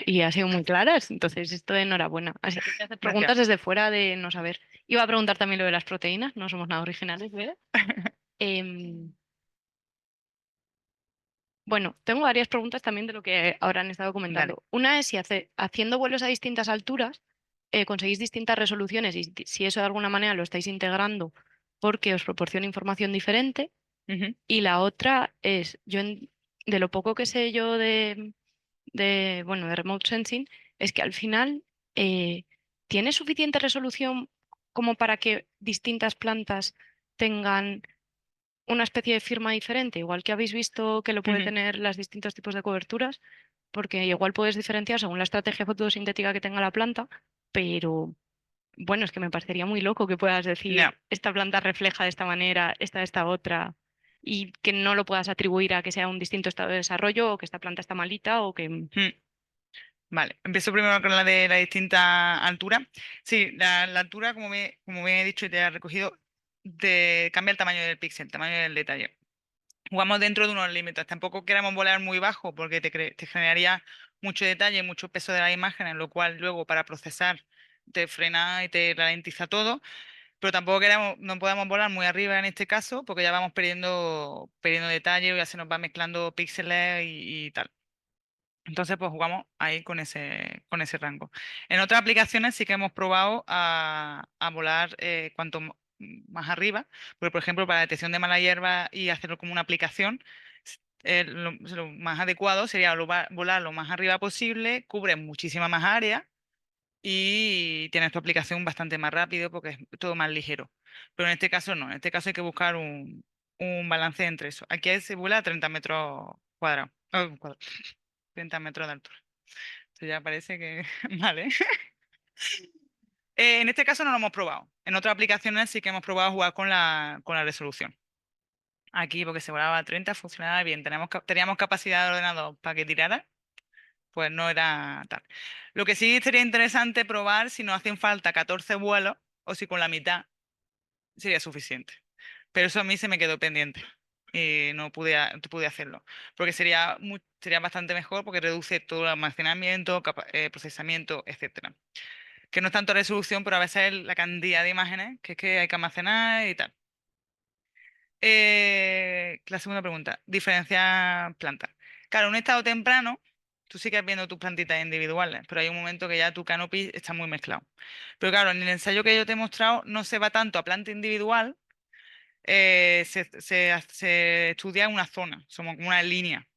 y ha sido muy claras, entonces esto de enhorabuena. Así que voy a hacer preguntas desde fuera de no saber. Iba a preguntar también lo de las proteínas, no somos nada originales, ¿verdad? Em, bueno, tengo varias preguntas también de lo que ahora han estado comentando. Una es si haciendo vuelos a distintas alturas conseguís distintas resoluciones y si eso de alguna manera lo estáis integrando porque os proporciona información diferente. Ujú. Y la otra es, de lo poco que sé yo bueno, de remote sensing, es que al final tiene suficiente resolución como para que distintas plantas tengan una especie de firma diferente, igual que habéis visto que lo puede Ujú. tener los distintos tipos de coberturas, porque igual puedes diferenciar según la estrategia fotosintética que tenga la planta, pero bueno, es que me parecería muy loco que puedas decir, Ya. esta planta refleja de esta manera, esta de esta otra, y que no lo puedas atribuir a que sea un distinto estado de desarrollo o que esta planta está malita o que... Vale, empiezo primero con la de la distinta altura. Sí, la altura, como bien he dicho y te he recogido, cambia el tamaño del píxel, el tamaño del detalle. Jugamos dentro de unos límites. Tampoco queremos volar muy bajo porque te generaría mucho detalle, mucho peso de la imagen, en lo cual luego para procesar te frena y te ralentiza todo. Pero tampoco no podemos volar muy arriba en este caso porque ya vamos perdiendo detalle, ya se nos va mezclando píxeles y tal. Entonces, pues jugamos ahí con ese rango. En otras aplicaciones sí que hemos probado a volar cuanto más arriba, porque por ejemplo para detección de mala hierba y hacerlo como una aplicación, lo más adecuado sería volar lo más arriba posible, cubre muchísima más área y tienes tu aplicación bastante más rápido porque es todo más ligero. Pero en este caso no, en este caso hay que buscar un balance entre eso. Aquí se vuela a 30 metros cuadrados. 30 metros de altura. Esto ya parece que... Vale. En este caso no lo hemos probado. En otras aplicaciones sí que hemos probado jugar con la resolución. Aquí, porque se volaba a 30, funcionaba bien. Teníamos capacidad de ordenador para que tirara, pues no era tal. Lo que sí sería interesante probar si nos hacen falta 14 vuelos o si con la mitad sería suficiente. Pero eso a mí se me quedó pendiente y no pude hacerlo. Porque sería bastante mejor porque reduce todo el almacenamiento, procesamiento, etcétera. Que no es tanto resolución, pero a veces es la cantidad de imágenes que es que hay que almacenar y tal. La segunda pregunta, diferenciar plantas. Claro, en un estado temprano, tú sigues viendo tus plantitas individuales, pero hay un momento que ya tu canopy está muy mezclado. Pero claro, en el ensayo que yo te he mostrado no se va tanto a planta individual, se estudia una zona, somos como una línea.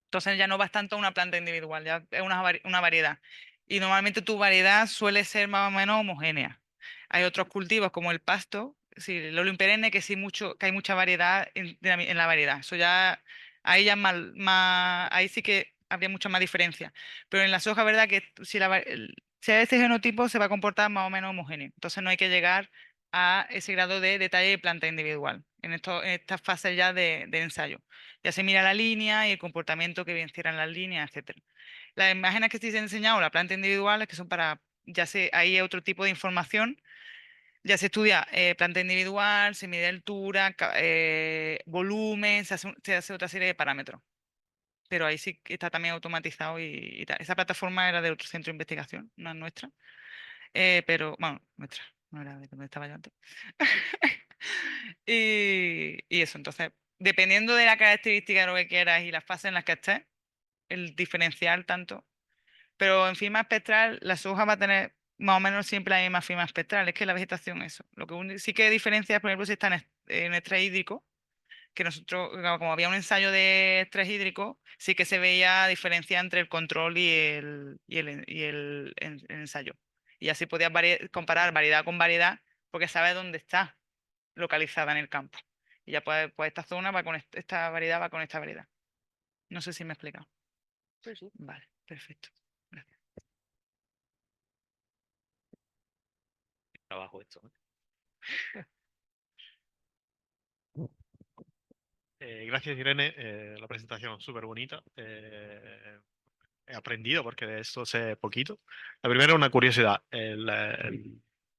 Entonces ya no vas tanto a una planta individual, ya es una variedad. Y normalmente tu variedad suele ser más o menos homogénea. Hay otros cultivos como el pasto, sí, el olivo perenne, que hay mucha variedad en la variedad. Eso ya, ahí ya ahí sí que habría mucha más diferencia. Pero en la soja, ¿verdad? Que si hay este genotipo se va a comportar más o menos homogéneo. Entonces no hay que llegar a ese grado de detalle de planta individual en estas fases ya de ensayo. Ya se mira la línea y el comportamiento que bien cierran las líneas, etcétera. Las imágenes que te he enseñado, la planta individual, que son ahí hay otro tipo de información. Ya se estudia planta individual, se mide altura, volumen, se hace otra serie de parámetros. Pero ahí sí que está también automatizado y tal. Esa plataforma era de otro centro de investigación, no es nuestra. Pero, bueno, nuestra, no era de donde estaba yo antes. Y eso, entonces, dependiendo de la característica de lo que quieras y las fases en las que estés, el diferencial tanto. Pero en firma espectral, la soja va a tener más o menos siempre la misma firma espectral. Es que la vegetación, eso. Lo que sí que diferencia, por ejemplo, si está en estrés hídrico, que nosotros, como había un ensayo de estrés hídrico, sí que se veía diferencia entre el control y el ensayo. Y así podías comparar variedad con variedad, porque sabes dónde está localizada en el campo. Y ya pues esta zona va con esta variedad, va con esta variedad. No sé si me he explicado. Sí. Vale, perfecto. Gracias. Trabajo esto. Gracias, Irene. La presentación súper bonita. He aprendido porque de esto sé poquito. La primera, una curiosidad.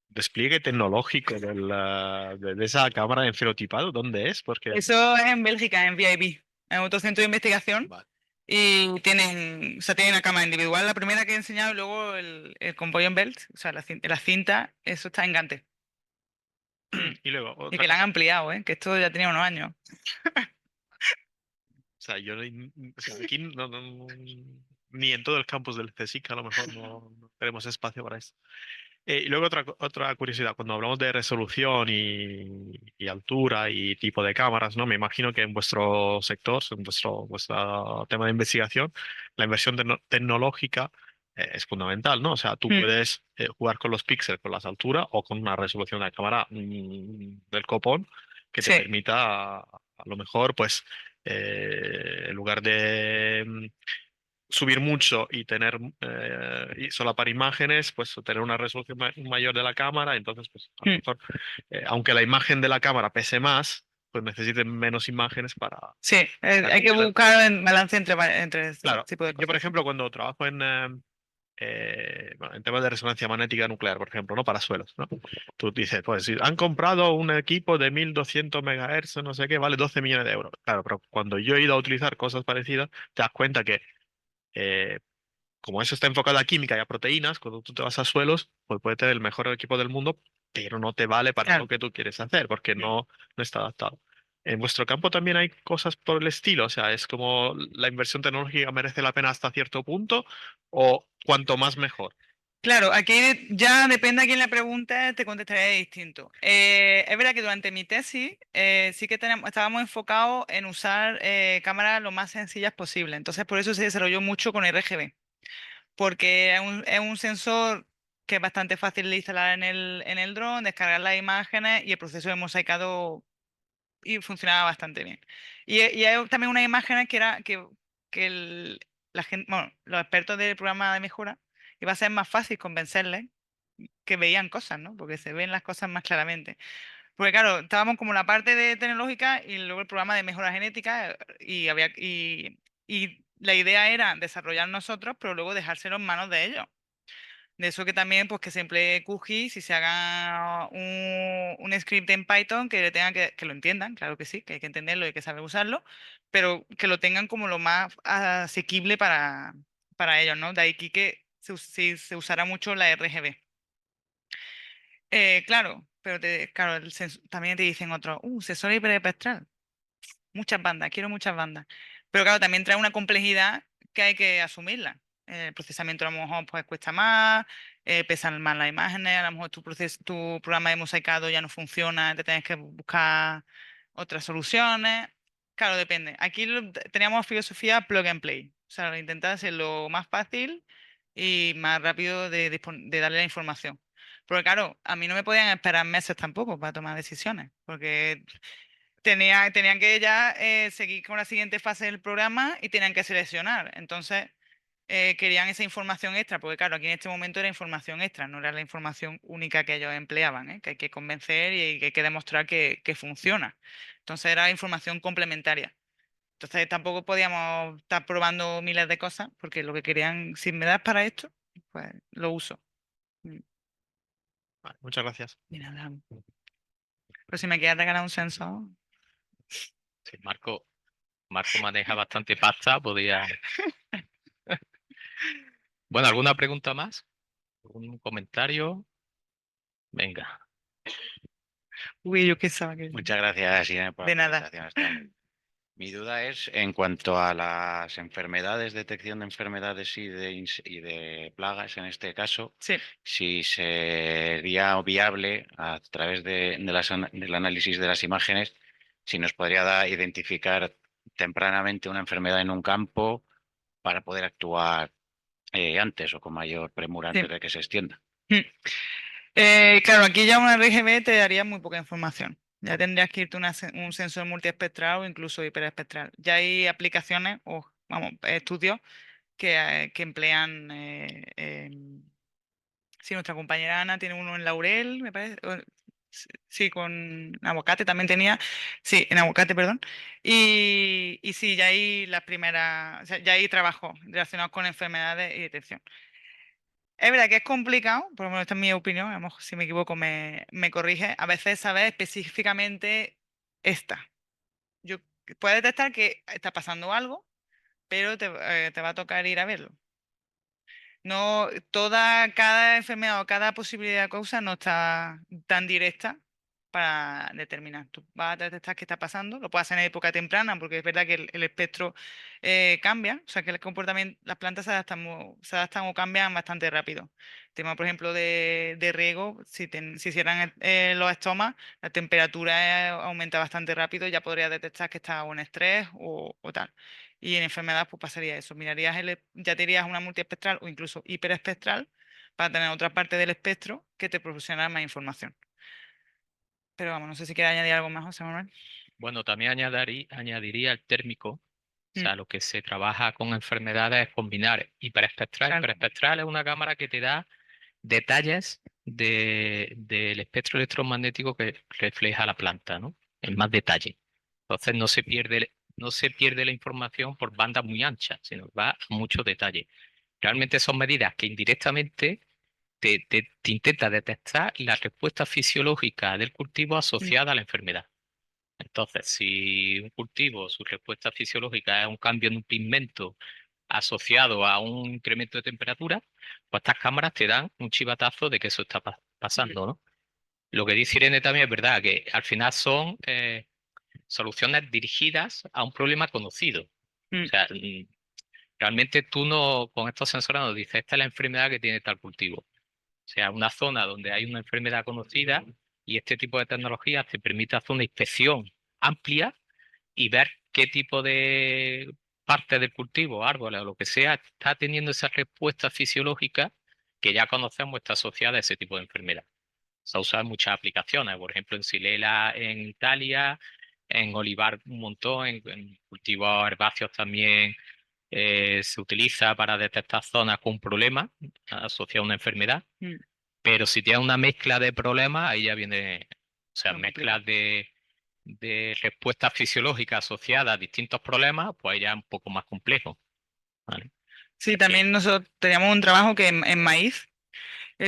despliegue tecnológico de esa cámara de fenotipado, ¿dónde es? Porque Eso es en Bélgica, en VIP, en otro centro de investigación. Vale. Y tienen, o sea, tienen una cámara individual, la primera que he enseñado, y luego el convoy belt, o sea, la cinta, eso está en Gante. y luego Y otra que la han cosa, ampliado, que esto ya tenía unos años. o sea, o sea, aquí ni en todo el campus del CSIC a lo mejor no tenemos espacio para eso. Y luego otra curiosidad, cuando hablamos de resolución y altura y tipo de cámaras, ¿no? Me imagino que en vuestro sector, en vuestro tema de investigación, la inversión tecnológica es fundamental, ¿no? O sea, tú Mm. puedes jugar con los píxeles, con las alturas o con una resolución de cámara del copón que te Sí, permita, a lo mejor, pues, en lugar de subir mucho y tener y solapar imágenes, pues tener una resolución mayor de la cámara, entonces pues a lo Mm. mejor, aunque la imagen de la cámara pese más, pues necesiten menos imágenes para... sí, hay que completar. buscar un balance entre ese Claro, tipo de yo por cosas. ejemplo cuando trabajo bueno, en temas de resonancia magnética nuclear, por ejemplo, ¿no? Para suelos, ¿no? Tú dices, pues si han comprado un equipo de 1200 MHz, no sé qué, vale 12 millones de euros. Claro, pero cuando yo he ido a utilizar cosas parecidas, te das cuenta que eh, como eso está enfocado a química y a proteínas, cuando tú te vas a suelos, pues puede tener el mejor equipo del mundo, pero no te vale para Claro. lo que tú quieres hacer, porque no está adaptado. En vuestro campo también hay cosas por el estilo, o sea, es como la inversión tecnológica merece la pena hasta cierto punto, o cuanto más mejor. Claro, aquí ya depende a quién le pregunte, te contestaré distinto. Es verdad que durante mi tesis sí que estábamos enfocados en usar cámaras lo más sencillas posible. Entonces, por eso se desarrolló mucho con RGB, porque es un sensor que es bastante fácil de instalar en el dron, descargar las imágenes y el proceso de mosaicado y funcionaba bastante bien. Y hay también unas imágenes que la gente, bueno, los expertos del programa de mejora iba a ser más fácil convencerles que veían cosas, ¿no? Porque se ven las cosas más claramente. Porque claro, estábamos como en la parte de tecnológica y luego el programa de mejora genética y la idea era desarrollar nosotros, pero luego dejárselo en manos de ellos. De eso que también, pues que se emplee QGIS y se haga un script en Python que le tengan que lo entiendan, claro que sí, que hay que entenderlo y hay que saber usarlo, pero que lo tengan como lo más asequible para ellos, ¿no? De ahí que se usará mucho la RGB. Claro, pero claro, también te dicen otros, sensor hiperespectral, muchas bandas, quiero muchas bandas. Pero claro, también trae una complejidad que hay que asumirla. El procesamiento a lo mejor pues cuesta más, pesan más las imágenes, a lo mejor tu programa de mosaicado ya no funciona, te tienes que buscar otras soluciones. Claro, depende. Aquí teníamos filosofía plug and play. O sea, intentar hacerlo más fácil y más rápido de darle la información. Porque claro, a mí no me podían esperar meses tampoco para tomar decisiones, porque tenían que ya seguir con la siguiente fase del programa y tenían que seleccionar. Entonces, querían esa información extra, porque claro, aquí en este momento era información extra, no era la información única que ellos empleaban, que hay que convencer y que hay que demostrar que funciona. Entonces, era información complementaria. Entonces, tampoco podíamos estar probando miles de cosas, porque lo que querían, si me das para esto, pues lo uso. Mm, Vale, muchas gracias. Y nada. Pero si me quieres regalar un sensor. Sí, Marco maneja bastante pasta, podía. Bueno, ¿alguna pregunta más? ¿Algún comentario? Venga. Uy, yo pensaba que. Muchas gracias, Irene, por De la nada. presentación. Mi duda es en cuanto a las enfermedades, detección de enfermedades y de plagas en este caso, Sí. si sería viable a través del análisis de las imágenes, si nos podría identificar tempranamente una enfermedad en un campo para poder actuar antes o con mayor premura Sí. antes de que se extienda. Mm. Claro, aquí ya una RGB te daría muy poca información. Ya tendrías que irte a un sensor multiespectral o incluso hiperespectral. Ya hay aplicaciones o, vamos, estudios que emplean. Sí, nuestra compañera Ana tiene uno en Laurel, me parece. Sí, con aguacate también tenía. Sí, en aguacate, perdón. Y sí, ya hay las primeras. O sea, ya hay trabajo relacionado con enfermedades y detección. Es verdad que es complicado, por lo menos esta es mi opinión, a lo mejor si me equivoco me corrige. A veces saber específicamente esta. Yo puedes detectar que está pasando algo, pero te va a tocar ir a verlo. No, cada enfermedad o cada posibilidad de causa no está tan directa para determinar. Tú vas a detectar qué está pasando, lo puedes hacer en época temprana, porque es verdad que el espectro cambia, o sea que el comportamiento, las plantas se adaptan o cambian bastante rápido. Tema, por ejemplo, de riego, si hicieran los estomas, la temperatura aumenta bastante rápido, ya podrías detectar que está o en estrés o tal. Y en enfermedad, pues pasaría eso. Mirarías ya te irías a una multiespectral o incluso hiperespectral para tener otra parte del espectro que te proporcionará más información. Pero vamos, no sé si quieres añadir algo más, José Manuel. Bueno, también añadiría el térmico. O Mm, sea, lo que se trabaja con enfermedades es combinar hiperespectral. claro. Hiperespectral es una cámara que te da detalles del espectro electromagnético que refleja la planta, ¿no? En más detalle. Entonces no se pierde la información por bandas muy anchas, sino que va a mucho detalle. Realmente son medidas que indirectamente te intenta detectar la respuesta fisiológica del cultivo Mm, asociada a la enfermedad. Entonces, si un cultivo, su respuesta fisiológica es un cambio en un pigmento asociado a un incremento de temperatura, pues estas cámaras te dan un chivatazo de que eso está pasando, ¿no? Lo que dice Irene también es verdad, que al final son soluciones dirigidas a un problema conocido. O mm, sea, realmente tú no, con estos sensores no dices, esta es la enfermedad que tiene tal cultivo. O sea, una zona donde hay una enfermedad conocida y este tipo de tecnología te permite hacer una inspección amplia y ver qué tipo de parte del cultivo, árboles o lo que sea, está teniendo esa respuesta fisiológica que ya conocemos está asociada a ese tipo de enfermedad. Se ha usado en muchas aplicaciones, por ejemplo, en Silela en Italia, en olivar un montón, en cultivos herbáceos también se utiliza para detectar zonas con problemas asociados a una enfermedad. mm. Pero si tienes una mezcla de problemas, ahí ya viene, o sea, Lo complicado. mezclas de respuestas fisiológicas asociadas a distintos problemas, pues ya es un poco más complejo. ¿Vale? Sí, también nosotros teníamos un trabajo que en maíz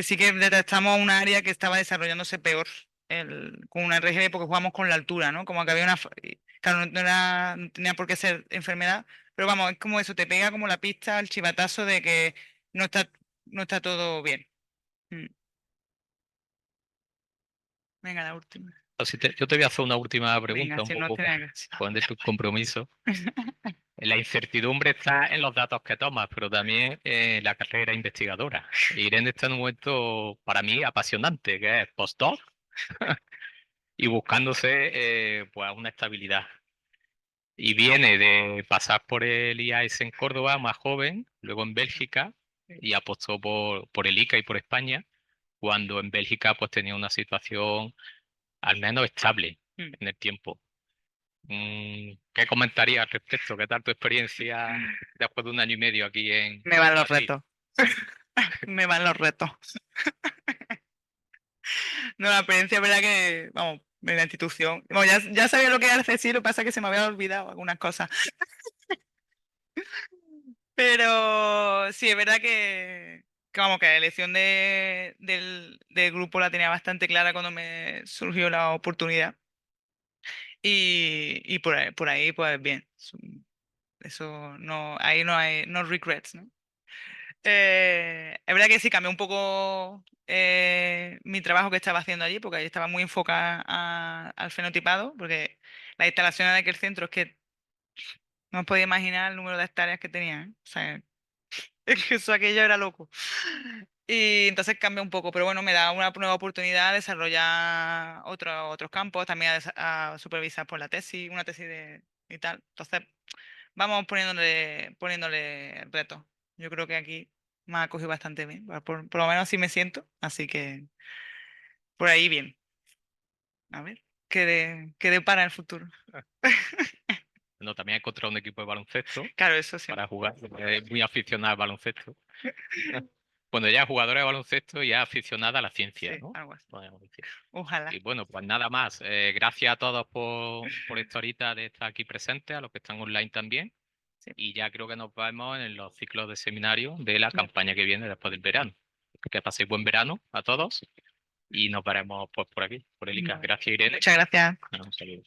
sí que detectamos un área que estaba desarrollándose peor con una RGB porque jugamos con la altura, ¿no? Como que había claro, no tenía por qué ser enfermedad, pero vamos, es como eso, te pega como la pista, el chivatazo de que no está, no está todo bien. Mm. Venga, la última. Yo te voy a hacer una última Venga, pregunta, un si no poco tiene con de tus compromisos. La incertidumbre está en los datos que tomas, pero también en la carrera investigadora. Irene está en un momento, para mí, apasionante, que es postdoc y buscándose pues una estabilidad. Y viene de pasar por el IAS en Córdoba, más joven, luego en Bélgica, y apostó por el ICA y por España, cuando en Bélgica pues tenía una situación al menos estable Mm. en el tiempo. ¿Qué comentarías al respecto? ¿Qué tal tu experiencia después de un año y medio aquí en Me van los Madrid? retos. Me van los retos. No, la experiencia, verdad que, vamos, de la institución. Bueno, ya sabía lo que era el CSIC, lo que pasa es que se me había olvidado algunas cosas. Pero sí, es verdad que vamos, que la elección del grupo la tenía bastante clara cuando me surgió la oportunidad. Y por ahí, pues bien. Eso no, ahí no hay, no regrets, ¿no? Es verdad que sí, cambié un poco mi trabajo que estaba haciendo allí, porque ahí estaba muy enfocada al fenotipado, porque las instalaciones de aquel centro es que no os podía imaginar el número de hectáreas que tenían. O sea, es que eso aquello era loco. Y entonces cambia un poco, pero bueno, me da una nueva oportunidad de desarrollar otros campos, también a supervisar por la tesis, una tesis y tal. Entonces, vamos poniéndole retos. Yo creo que aquí me ha cogido bastante bien, por lo menos así me siento, así que por ahí bien. A ver, qué depara el futuro. No, también he encontrado un equipo de baloncesto Claro, eso sí. para jugar, porque es muy aficionado al baloncesto. Bueno, ya es jugadora de baloncesto y es aficionada a la ciencia, Sí, ¿no? algo así. Podemos decir. Ojalá. Y bueno, pues nada más. Gracias a todos por esta horita de estar aquí presentes, a los que están online también. Sí. Y ya creo que nos vemos en los ciclos de seminario de la campaña que viene después del verano. Que paséis buen verano a todos y nos veremos pues, por aquí, por el ICA. Gracias, Irene. Muchas gracias. Un saludo.